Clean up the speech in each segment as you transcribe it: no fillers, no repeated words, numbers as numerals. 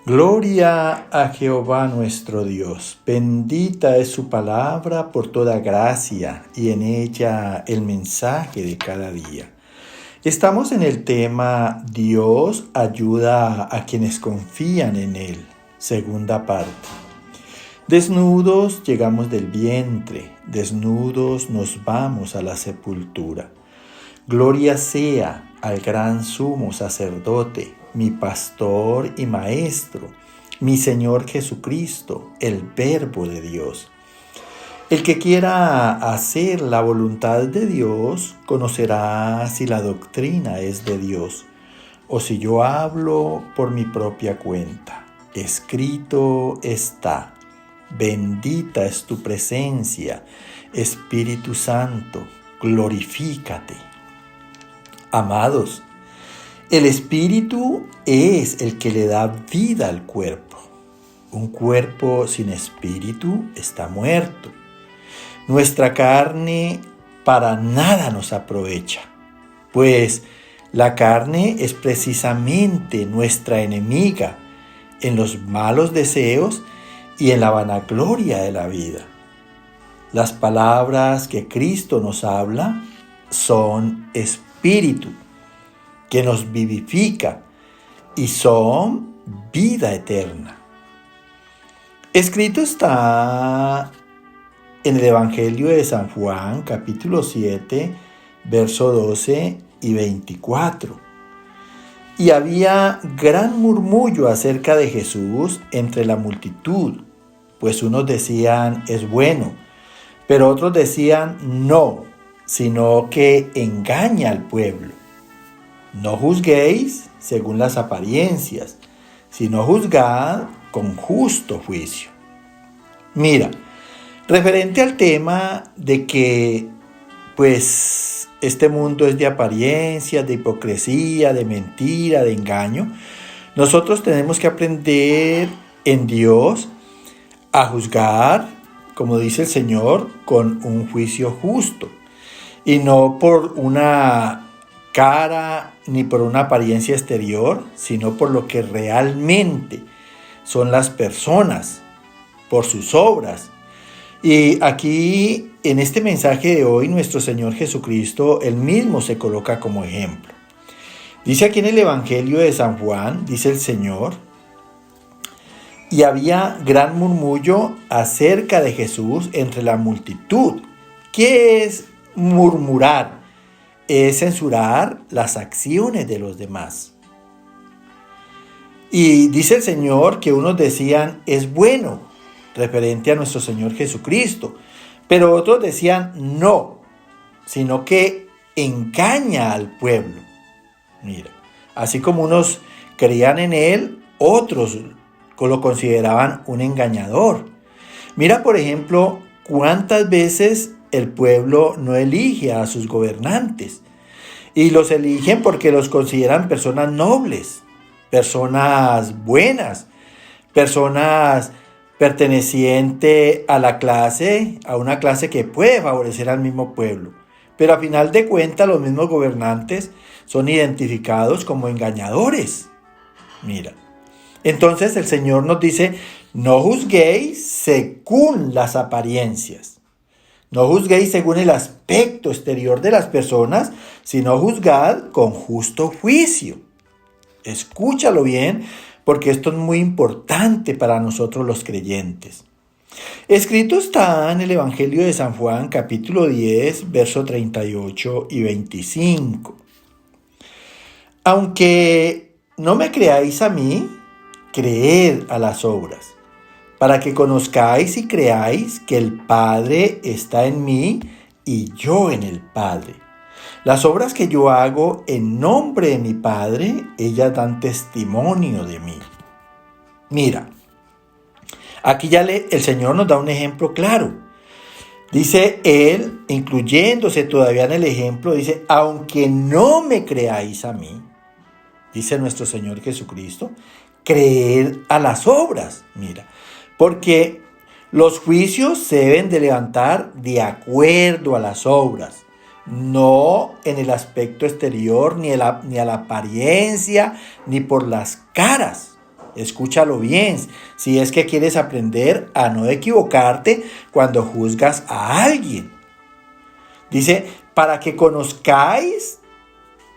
Gloria a Jehová nuestro Dios. Bendita es su palabra por toda gracia y en ella el mensaje de cada día. Estamos en el tema Dios ayuda a quienes confían en Él. Segunda parte. Desnudos llegamos del vientre, desnudos nos vamos a la sepultura. Gloria sea al gran sumo sacerdote, mi pastor y maestro, mi Señor Jesucristo, el Verbo de Dios. El que quiera hacer la voluntad de Dios, conocerá si la doctrina es de Dios, o si yo hablo por mi propia cuenta. Escrito está, bendita es tu presencia, Espíritu Santo, glorifícate. Amados, el Espíritu es el que le da vida al cuerpo. Un cuerpo sin Espíritu está muerto. Nuestra carne para nada nos aprovecha, pues la carne es precisamente nuestra enemiga en los malos deseos y en la vanagloria de la vida. Las palabras que Cristo nos habla son Espíritu, que nos vivifica y son vida eterna. Escrito está en el Evangelio de San Juan, capítulo 7, verso 12 y 24. Y había gran murmullo acerca de Jesús entre la multitud, pues unos decían, es bueno, pero otros decían, no, sino que engaña al pueblo. No juzguéis según las apariencias, sino juzgad con justo juicio. Mira, referente al tema de que, pues, este mundo es de apariencias, de hipocresía, de mentira, de engaño, nosotros tenemos que aprender en Dios a juzgar, como dice el Señor, con un juicio justo y no por una cara ni por una apariencia exterior, sino por lo que realmente son las personas, por sus obras. Y aquí, en este mensaje de hoy, nuestro Señor Jesucristo, Él mismo se coloca como ejemplo. Dice aquí en el Evangelio de San Juan, dice el Señor, y había gran murmullo acerca de Jesús entre la multitud. ¿Qué es murmurar? Es censurar las acciones de los demás. Y dice el Señor que unos decían, es bueno, referente a nuestro Señor Jesucristo, pero otros decían, no, sino que engaña al pueblo. Mira, así como unos creían en Él, otros lo consideraban un engañador. Mira, por ejemplo, cuántas veces el pueblo no elige a sus gobernantes y los eligen porque los consideran personas nobles, personas buenas, personas pertenecientes a una clase que puede favorecer al mismo pueblo. Pero a final de cuentas los mismos gobernantes son identificados como engañadores. Mira, entonces el Señor nos dice, no juzguéis según las apariencias. No juzguéis según el aspecto exterior de las personas, sino juzgad con justo juicio. Escúchalo bien, porque esto es muy importante para nosotros los creyentes. Escrito está en el Evangelio de San Juan, capítulo 10, versos 38 y 25. Aunque no me creáis a mí, creed a las obras, para que conozcáis y creáis que el Padre está en mí y yo en el Padre. Las obras que yo hago en nombre de mi Padre, ellas dan testimonio de mí. Mira, aquí ya el Señor nos da un ejemplo claro. Dice Él, incluyéndose todavía en el ejemplo, dice, aunque no me creáis a mí, dice nuestro Señor Jesucristo, creed a las obras. Mira, porque los juicios se deben de levantar de acuerdo a las obras, no en el aspecto exterior, ni a la apariencia, ni por las caras. Escúchalo bien, si es que quieres aprender a no equivocarte cuando juzgas a alguien. Dice, para que conozcáis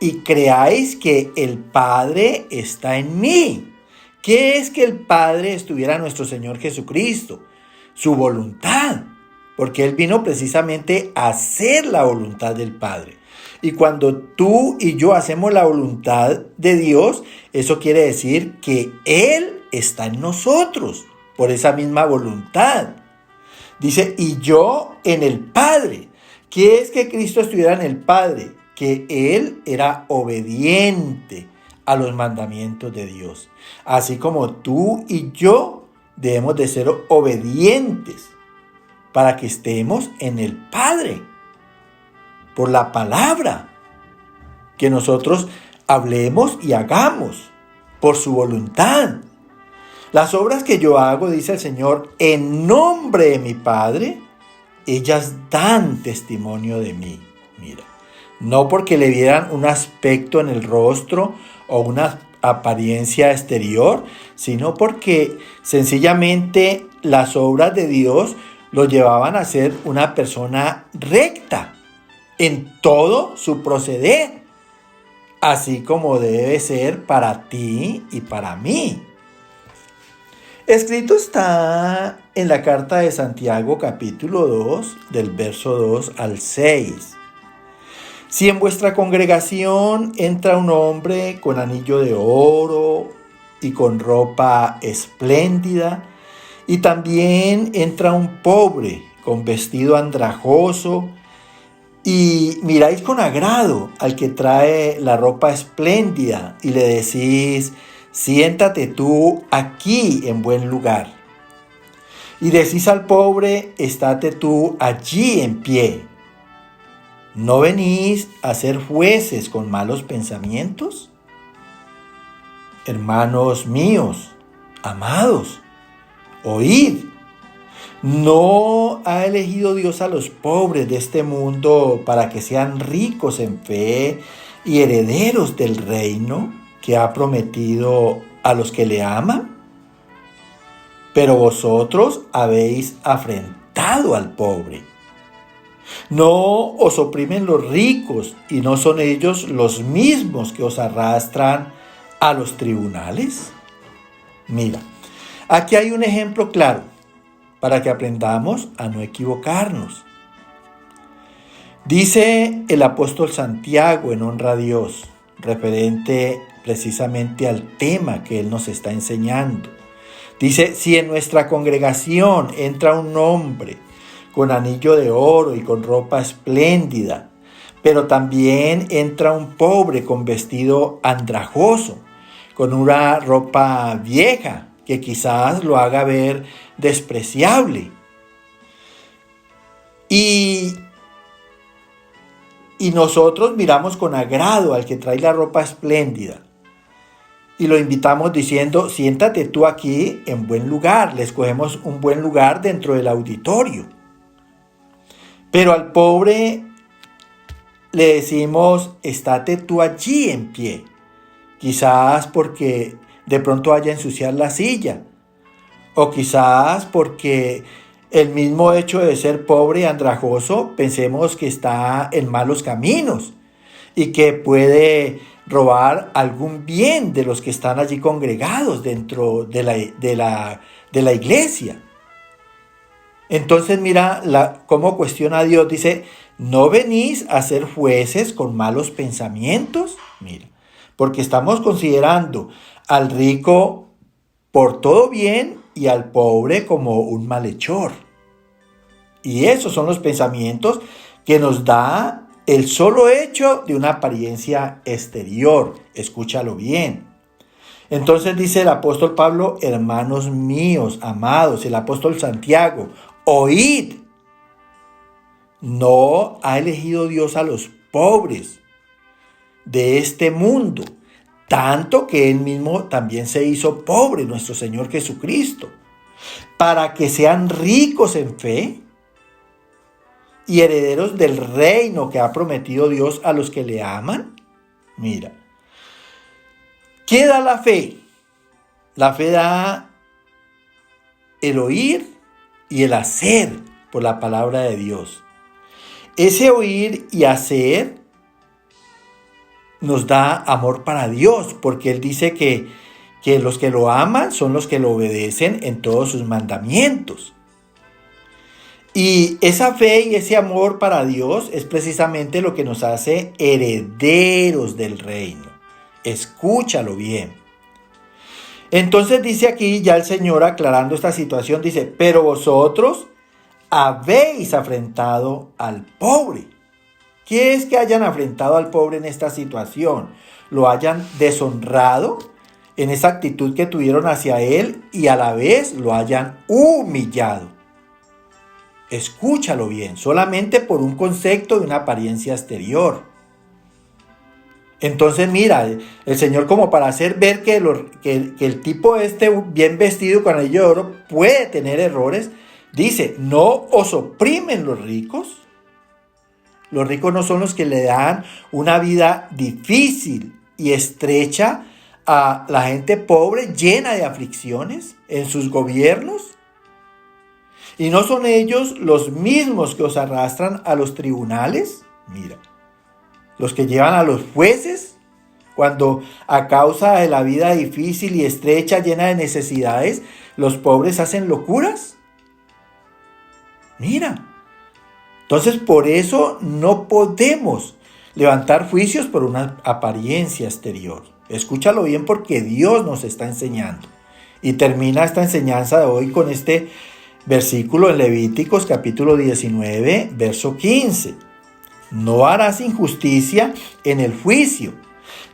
y creáis que el Padre está en mí. ¿Qué es que el Padre estuviera en nuestro Señor Jesucristo? Su voluntad, porque Él vino precisamente a hacer la voluntad del Padre. Y cuando tú y yo hacemos la voluntad de Dios, eso quiere decir que Él está en nosotros, por esa misma voluntad. Dice, y yo en el Padre. ¿Qué es que Cristo estuviera en el Padre? Que Él era obediente a los mandamientos de Dios. Así como tú y yo debemos de ser obedientes para que estemos en el Padre. Por la palabra que nosotros hablemos y hagamos, por su voluntad. Las obras que yo hago, dice el Señor, en nombre de mi Padre, ellas dan testimonio de mí. Mira, no porque le vieran un aspecto en el rostro o una apariencia exterior, sino porque sencillamente las obras de Dios lo llevaban a ser una persona recta en todo su proceder, así como debe ser para ti y para mí. Escrito está en la carta de Santiago capítulo 2, del verso 2 al 6. Si en vuestra congregación entra un hombre con anillo de oro y con ropa espléndida, y también entra un pobre con vestido andrajoso, y miráis con agrado al que trae la ropa espléndida y le decís, siéntate tú aquí en buen lugar. Y decís al pobre, estate tú allí en pie. ¿No venís a ser jueces con malos pensamientos? Hermanos míos, amados, oíd. ¿No ha elegido Dios a los pobres de este mundo para que sean ricos en fe y herederos del reino que ha prometido a los que le aman? Pero vosotros habéis afrentado al pobre. ¿No os oprimen los ricos y no son ellos los mismos que os arrastran a los tribunales? Mira, aquí hay un ejemplo claro para que aprendamos a no equivocarnos. Dice el apóstol Santiago en Honra a Dios, referente precisamente al tema que él nos está enseñando. Dice, si en nuestra congregación entra un hombre con anillo de oro y con ropa espléndida, pero también entra un pobre con vestido andrajoso, con una ropa vieja que quizás lo haga ver despreciable. Y nosotros miramos con agrado al que trae la ropa espléndida y lo invitamos diciendo, siéntate tú aquí en buen lugar. Le escogemos un buen lugar dentro del auditorio. Pero al pobre le decimos, estate tú allí en pie. Quizás porque de pronto vaya a ensuciar la silla. O quizás porque el mismo hecho de ser pobre y andrajoso, pensemos que está en malos caminos y que puede robar algún bien de los que están allí congregados dentro de la iglesia. Entonces mira cómo cuestiona a Dios. Dice, ¿no venís a ser jueces con malos pensamientos? Mira, porque estamos considerando al rico por todo bien y al pobre como un malhechor. Y esos son los pensamientos que nos da el solo hecho de una apariencia exterior. Escúchalo bien. Entonces dice el apóstol Pablo, hermanos míos, amados, el apóstol Santiago, oíd. ¿No ha elegido Dios a los pobres de este mundo? Tanto que Él mismo también se hizo pobre, nuestro Señor Jesucristo, para que sean ricos en fe y herederos del reino que ha prometido Dios a los que le aman. Mira, ¿qué da la fe? La fe da el oír y el hacer por la palabra de Dios. Ese oír y hacer nos da amor para Dios, porque Él dice que los que lo aman son los que lo obedecen en todos sus mandamientos. Y esa fe y ese amor para Dios es precisamente lo que nos hace herederos del reino. Escúchalo bien. Entonces dice aquí ya el Señor aclarando esta situación, dice, pero vosotros habéis afrentado al pobre. ¿Qué es que hayan afrentado al pobre en esta situación? Lo hayan deshonrado en esa actitud que tuvieron hacia él y a la vez lo hayan humillado. Escúchalo bien, solamente por un concepto de una apariencia exterior. Entonces mira, el Señor como para hacer ver que el tipo bien vestido con anillo de oro puede tener errores, dice, ¿no os oprimen los ricos? Los ricos no son los que le dan una vida difícil y estrecha a la gente pobre, llena de aflicciones en sus gobiernos. ¿Y no son ellos los mismos que os arrastran a los tribunales? Mira, los que llevan a los jueces cuando a causa de la vida difícil y estrecha, llena de necesidades, los pobres hacen locuras. Mira, entonces por eso no podemos levantar juicios por una apariencia exterior. Escúchalo bien porque Dios nos está enseñando. Y termina esta enseñanza de hoy con este versículo en Levíticos capítulo 19, verso 15. No harás injusticia en el juicio,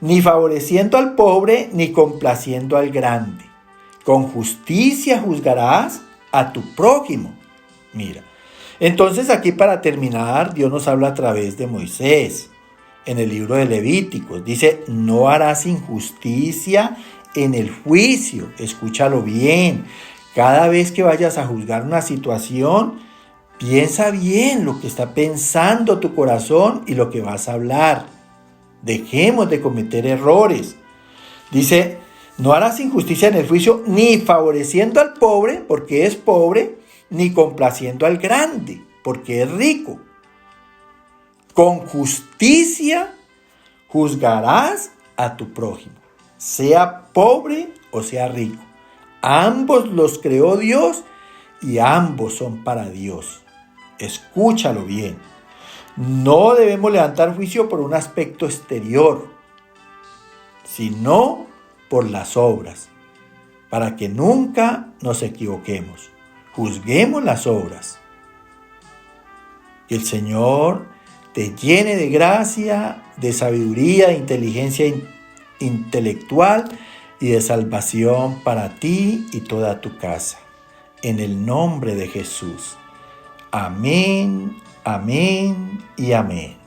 ni favoreciendo al pobre, ni complaciendo al grande. Con justicia juzgarás a tu prójimo. Mira, entonces aquí para terminar, Dios nos habla a través de Moisés en el libro de Levíticos. Dice, no harás injusticia en el juicio. Escúchalo bien. Cada vez que vayas a juzgar una situación, piensa bien lo que está pensando tu corazón y lo que vas a hablar. Dejemos de cometer errores. Dice, no harás injusticia en el juicio, ni favoreciendo al pobre, porque es pobre, ni complaciendo al grande, porque es rico. Con justicia juzgarás a tu prójimo, sea pobre o sea rico. Ambos los creó Dios y ambos son para Dios. Escúchalo bien. No debemos levantar juicio por un aspecto exterior, sino por las obras, para que nunca nos equivoquemos. Juzguemos las obras. Que el Señor te llene de gracia, de sabiduría, de inteligencia intelectual y de salvación para ti y toda tu casa. En el nombre de Jesús. Amén, amén y amén.